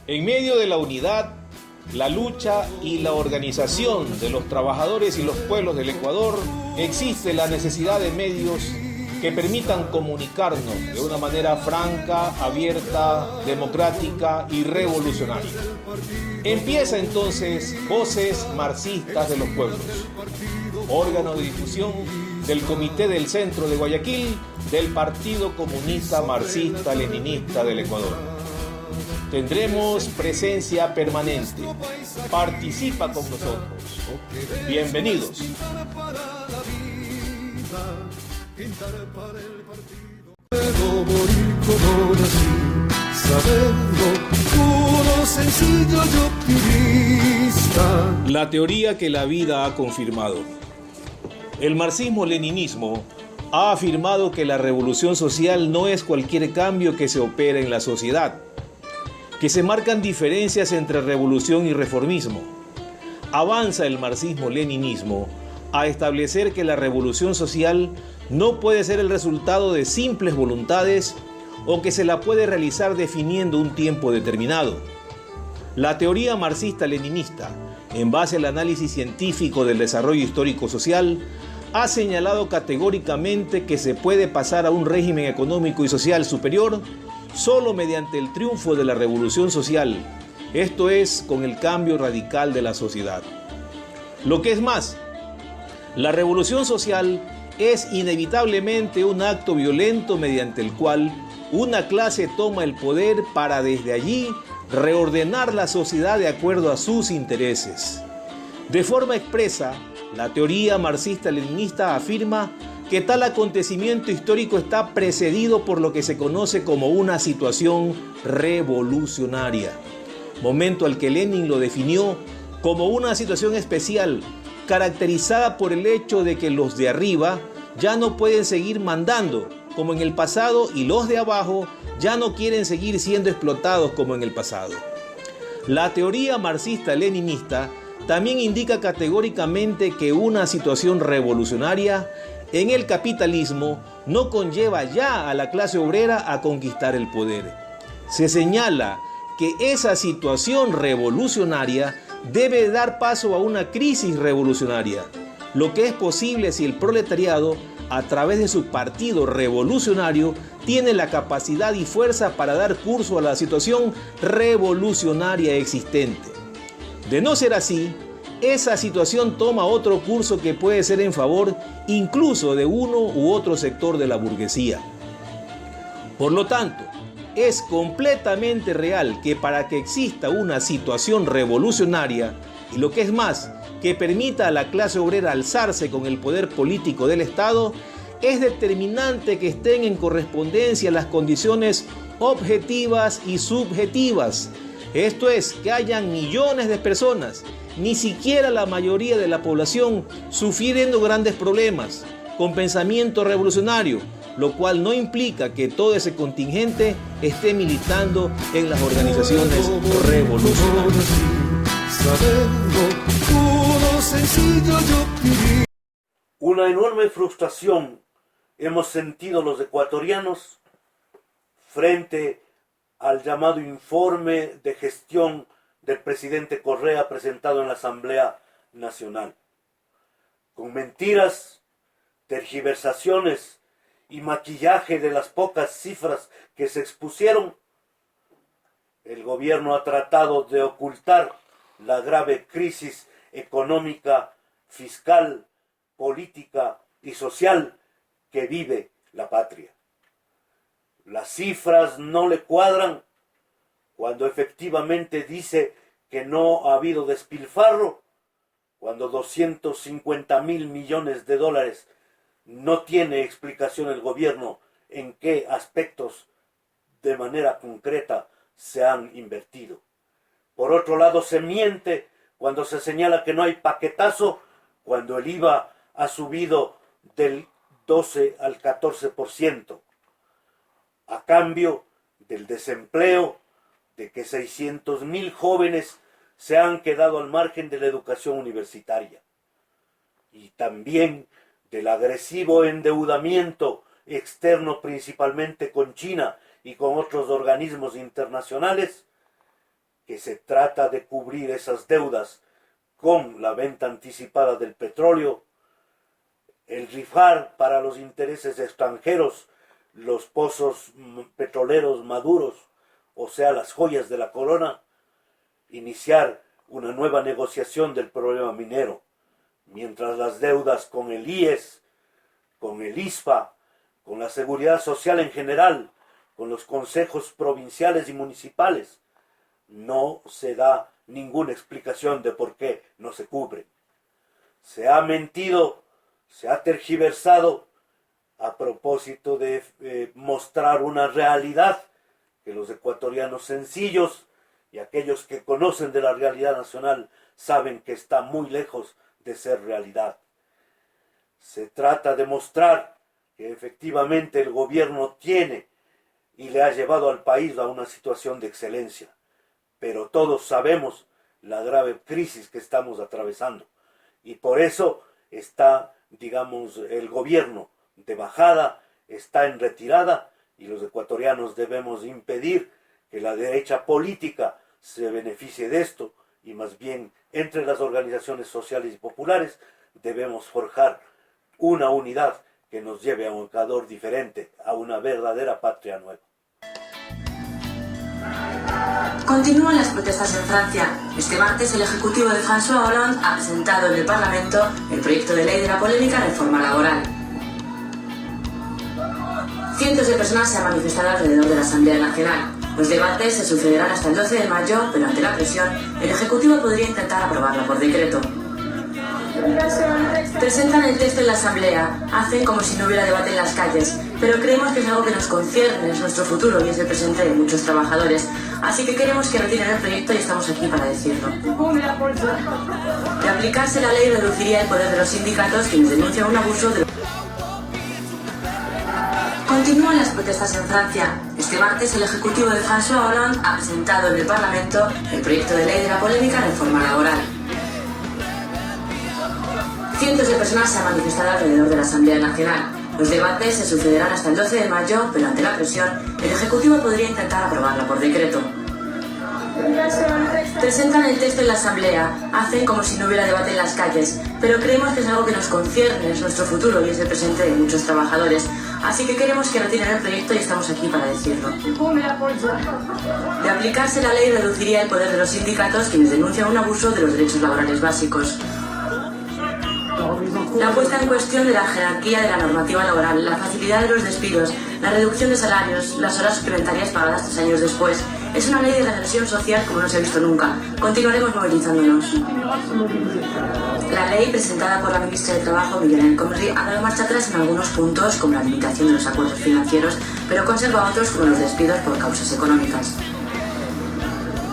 En medio de la unidad, la lucha y la organización de los trabajadores y los pueblos del Ecuador, existe la necesidad de medios que permitan comunicarnos de una manera franca, abierta, democrática y revolucionaria. Empieza entonces Voces Marxistas de los Pueblos, órgano de difusión del Comité del Centro de Guayaquil del Partido Comunista Marxista-Leninista del Ecuador. Tendremos presencia permanente. Participa con nosotros. Bienvenidos. La teoría que la vida ha confirmado. El marxismo-leninismo ha afirmado que la revolución social no es cualquier cambio que se opera en la sociedad, que se marcan diferencias entre revolución y reformismo. Avanza el marxismo-leninismo a establecer que la revolución social no puede ser el resultado de simples voluntades o que se la puede realizar definiendo un tiempo determinado. La teoría marxista-leninista, en base al análisis científico del desarrollo histórico-social, ha señalado categóricamente que se puede pasar a un régimen económico y social superior solo mediante el triunfo de la revolución social, esto es, con el cambio radical de la sociedad. Lo que es más, la revolución social es inevitablemente un acto violento mediante el cual una clase toma el poder para desde allí reordenar la sociedad de acuerdo a sus intereses. De forma expresa, la teoría marxista-leninista afirma que tal acontecimiento histórico está precedido por lo que se conoce como una situación revolucionaria, momento al que Lenin lo definió como una situación especial, caracterizada por el hecho de que los de arriba ya no pueden seguir mandando como en el pasado y los de abajo ya no quieren seguir siendo explotados como en el pasado. La teoría marxista-leninista también indica categóricamente que una situación revolucionaria en el capitalismo no conlleva ya a la clase obrera a conquistar el poder. Se señala que esa situación revolucionaria debe dar paso a una crisis revolucionaria, lo que es posible si el proletariado, a través de su partido revolucionario, tiene la capacidad y fuerza para dar curso a la situación revolucionaria existente. De no ser así, esa situación toma otro curso que puede ser en favor incluso de uno u otro sector de la burguesía. Por lo tanto, es completamente real que para que exista una situación revolucionaria, y lo que es más, que permita a la clase obrera alzarse con el poder político del Estado, es determinante que estén en correspondencia las condiciones objetivas y subjetivas. Esto es, que hayan millones de personas, ni siquiera la mayoría de la población, sufriendo grandes problemas, con pensamiento revolucionario, lo cual no implica que todo ese contingente esté militando en las organizaciones revolucionarias. Una enorme frustración hemos sentido los ecuatorianos frente al llamado informe de gestión del presidente Correa presentado en la Asamblea Nacional. Con mentiras, tergiversaciones y maquillaje de las pocas cifras que se expusieron, el gobierno ha tratado de ocultar la grave crisis económica, fiscal, política y social que vive la patria. Las cifras no le cuadran cuando efectivamente dice que no ha habido despilfarro, cuando 250.000 millones de dólares no tiene explicación el gobierno en qué aspectos de manera concreta se han invertido. Por otro lado, se miente cuando se señala que no hay paquetazo, cuando el IVA ha subido del 12 al 14%, a cambio del desempleo, de que 600.000 jóvenes se han quedado al margen de la educación universitaria, y también del agresivo endeudamiento externo, principalmente con China y con otros organismos internacionales, que se trata de cubrir esas deudas con la venta anticipada del petróleo, el rifar para los intereses extranjeros los pozos petroleros maduros, o sea, las joyas de la corona, iniciar una nueva negociación del problema minero, mientras las deudas con el IES, con el ISPA, con la Seguridad Social en general, con los consejos provinciales y municipales, no se da ninguna explicación de por qué no se cubren. Se ha mentido, se ha tergiversado a propósito de mostrar una realidad que los ecuatorianos sencillos y aquellos que conocen de la realidad nacional saben que está muy lejos de ser realidad. Se trata de mostrar que efectivamente el gobierno tiene y le ha llevado al país a una situación de excelencia, pero todos sabemos la grave crisis que estamos atravesando y por eso está, digamos, el gobierno de bajada, está en retirada y los ecuatorianos debemos impedir que la derecha política se beneficie de esto y más bien entre las organizaciones sociales y populares debemos forjar una unidad que nos lleve a un Ecuador diferente, a una verdadera patria nueva. Continúan las protestas en Francia. Este martes el Ejecutivo de François Hollande ha presentado en el Parlamento el proyecto de ley de la polémica reforma laboral. Cientos de personas se han manifestado alrededor de la Asamblea Nacional. Los debates se sucederán hasta el 12 de mayo, pero ante la presión, el Ejecutivo podría intentar aprobarla por decreto. Presentan el texto en la Asamblea, hacen como si no hubiera debate en las calles, pero creemos que es algo que nos concierne, es nuestro futuro y es el presente de muchos trabajadores, así que queremos que retiren el proyecto y estamos aquí para decirlo. De aplicarse la ley reduciría el poder de los sindicatos quienes denuncian un abuso de... Continúan las protestas en Francia. Este martes el Ejecutivo de François Hollande ha presentado en el Parlamento el proyecto de ley de la polémica reforma laboral. Cientos de personas se han manifestado alrededor de la Asamblea Nacional. Los debates se sucederán hasta el 12 de mayo, pero ante la presión, el Ejecutivo podría intentar aprobarla por decreto. Presentan el texto en la Asamblea, hacen como si no hubiera debate en las calles, pero creemos que es algo que nos concierne, es nuestro futuro y es el presente de muchos trabajadores, así que queremos que retiren el proyecto y estamos aquí para decirlo. De aplicarse la ley reduciría el poder de los sindicatos quienes denuncian un abuso de los derechos laborales básicos. La puesta en cuestión de la jerarquía de la normativa laboral, la facilidad de los despidos, la reducción de salarios, las horas suplementarias pagadas 3 años después, es una ley de regresión social como no se ha visto nunca. Continuaremos movilizándonos. La ley presentada por la ministra de Trabajo, Miguel El Khomri, ha dado marcha atrás en algunos puntos, como la limitación de los acuerdos financieros, pero conserva otros como los despidos por causas económicas.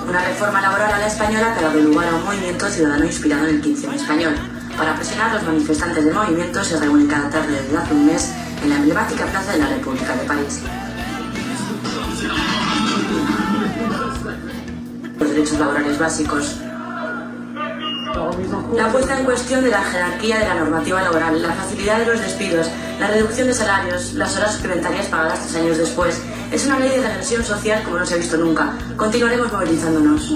Una reforma laboral a la española que ha dado lugar a un movimiento ciudadano inspirado en el 15M español. Para presionar, los manifestantes del movimiento se reúnen cada tarde desde hace un mes en la emblemática Plaza de la República de París. Los derechos laborales básicos. La puesta en cuestión de la jerarquía de la normativa laboral, la facilidad de los despidos, la reducción de salarios, las horas suplementarias pagadas 3 años después, es una ley de regresión social como no se ha visto nunca. Continuaremos movilizándonos.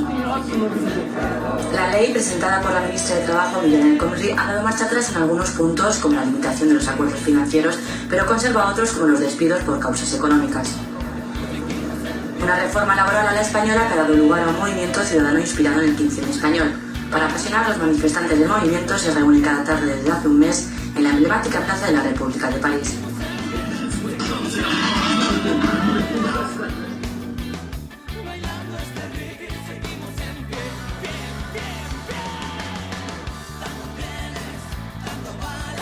La ley presentada por la ministra de Trabajo, Miguel El Khomri, ha dado marcha atrás en algunos puntos, como la limitación de los acuerdos financieros, pero conserva otros como los despidos por causas económicas. Una reforma laboral a la española que ha dado lugar a un movimiento ciudadano inspirado en el 15M español. Para presionar, los manifestantes del movimiento se reúnen cada tarde desde hace un mes en la emblemática Plaza de la República de París.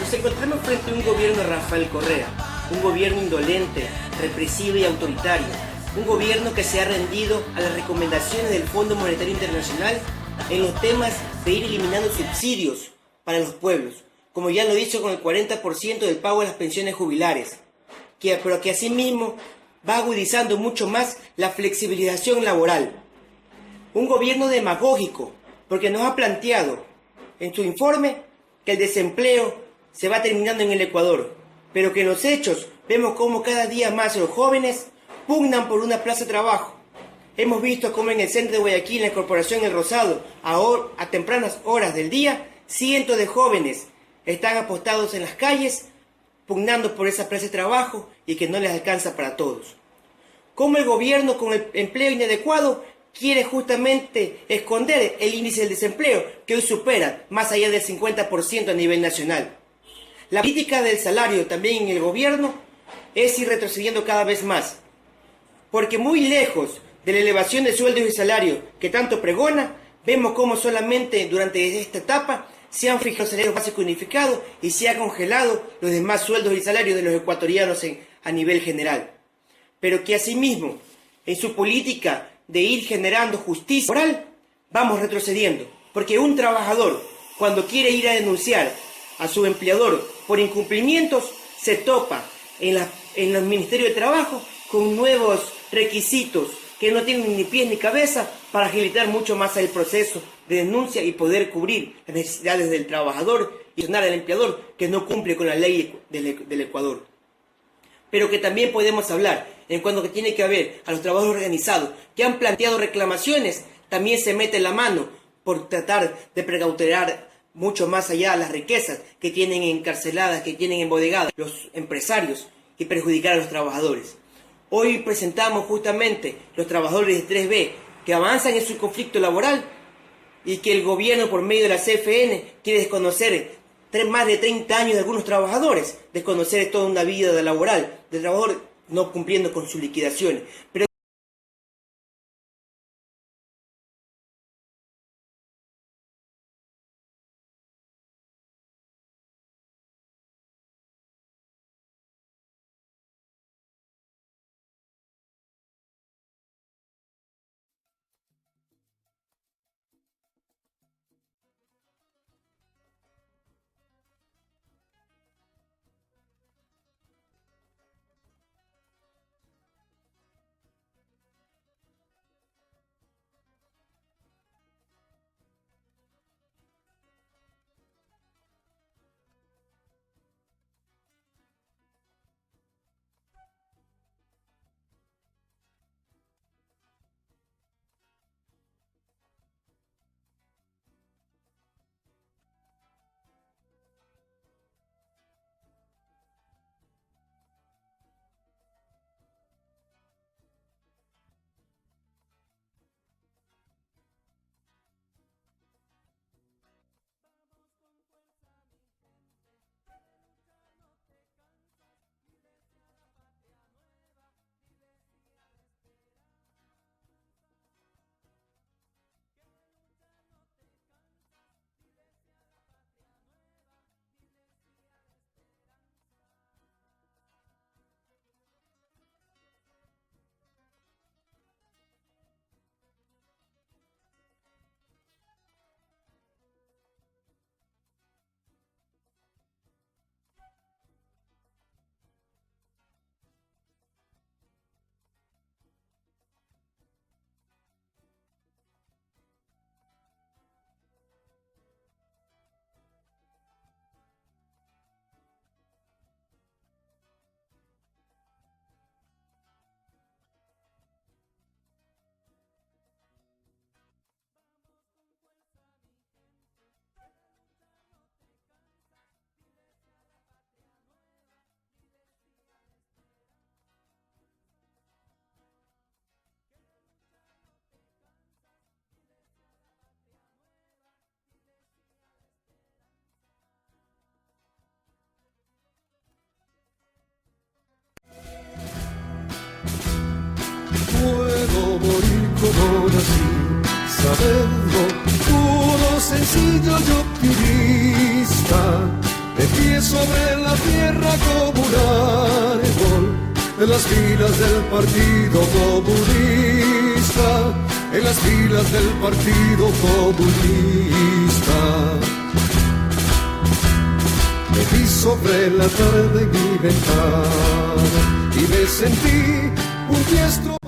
Nos encontramos frente a un gobierno de Rafael Correa, un gobierno indolente, represivo y autoritario, un gobierno que se ha rendido a las recomendaciones del Fondo Monetario Internacional en los temas de ir eliminando subsidios para los pueblos, como ya lo hizo con el 40% del pago de las pensiones jubilares, pero que asimismo va agudizando mucho más la flexibilización laboral. Un gobierno demagógico, porque nos ha planteado en su informe que el desempleo se va terminando en el Ecuador, pero que en los hechos vemos cómo cada día más los jóvenes pugnan por una plaza de trabajo. Hemos visto cómo en el centro de Guayaquil, en la Corporación El Rosado, a tempranas horas del día, cientos de jóvenes están apostados en las calles, pugnando por esa plaza de trabajo y que no les alcanza para todos. Cómo el gobierno, con el empleo inadecuado, quiere justamente esconder el índice del desempleo, que hoy supera más allá del 50% a nivel nacional. La política del salario también en el gobierno es ir retrocediendo cada vez más, porque muy lejos de la elevación de sueldos y salarios que tanto pregona, vemos cómo solamente durante esta etapa se han fijado salarios básicos unificados y se han congelado los demás sueldos y salarios de los ecuatorianos a nivel general. Pero que asimismo, en su política de ir generando justicia moral, vamos retrocediendo, porque un trabajador, cuando quiere ir a denunciar a su empleador por incumplimientos, se topa en el Ministerio de Trabajo con nuevos requisitos que no tienen ni pies ni cabeza para agilitar mucho más el proceso de denuncia y poder cubrir las necesidades del trabajador y sancionar al empleador que no cumple con la ley del Ecuador. Pero que también podemos hablar en cuanto que tiene que haber a los trabajadores organizados que han planteado reclamaciones, también se mete la mano por tratar de precautelar mucho más allá las riquezas que tienen encarceladas, que tienen embodegadas los empresarios y perjudicar a los trabajadores. Hoy presentamos justamente los trabajadores de 3B que avanzan en su conflicto laboral y que el gobierno por medio de la CFN quiere desconocer más de 30 años de algunos trabajadores, desconocer toda una vida laboral del trabajador no cumpliendo con sus liquidaciones. Pero puedo morir como nací, saberlo, puro, sencillo y optimista, de pie sobre la tierra como un árbol, en las filas del Partido Comunista, en las filas del Partido Comunista. Me vi sobre la tarde en mi ventana y me sentí un diestro.